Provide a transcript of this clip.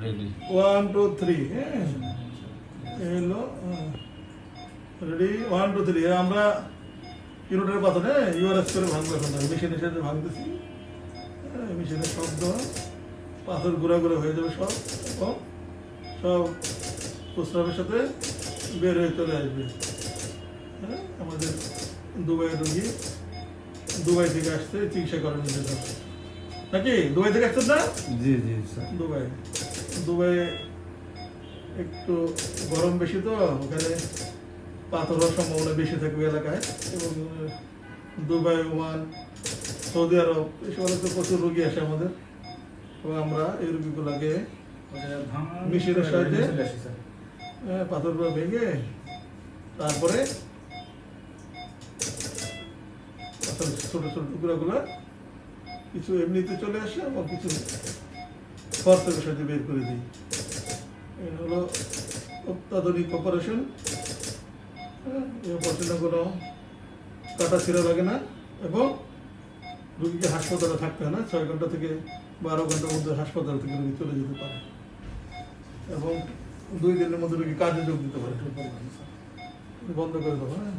ready 1 2 3 হ্যাঁ হলো ready 1 2 3 আমরা ইউনিটের পাথরে ইউআরএস করে ভাঙবো এখন মেশিনের সাথে ভাঙতেছি মেশিনের শব্দ পাথর ঘুরা ঘুরা হয়ে যাবে সব এবং সব প্রস্রাবের সাথে বের হয়ে চলে আসবে হ্যাঁ আমাদের দুবাইয়ের রোগী দুবাই থেকে আসছে চিকিৎসা করানোর জন্য নাকি দুবাই থেকে আসছেন না জি জি স্যার দুবাই একটু গরম বেশি তো ওখানে পাথর হওয়ার সম্ভাবনা বেশি থাকবে এলাকায় এবং দুবাই ওমান সৌদি আরব এসব তো প্রচুর রোগী আসে আমাদের এবং আমরা এই রোগীগুলোকে মেশিনের সাহায্যে পাথরগুলো ভেঙে তারপরে ছোট ছোট টুকরাগুলো কিছু এমনিতে চলে আসে এবং কিছু খরচের সাথে বের করে দিই এটা হলো অত্যাধুনিক অপারেশন এই অপারেশনে কোনো কাটা ছিঁড়া লাগে না এবং রোগীকে হাসপাতালে থাকতে হয় না 6 ঘন্টা থেকে 12 ঘন্টার মধ্যে হাসপাতাল থেকে রোগী চলে যেতে পারে এবং 2 দিনের মধ্যে রোগী কাজে যোগ দিতে পারে বন্ধ করে দেবো হ্যাঁ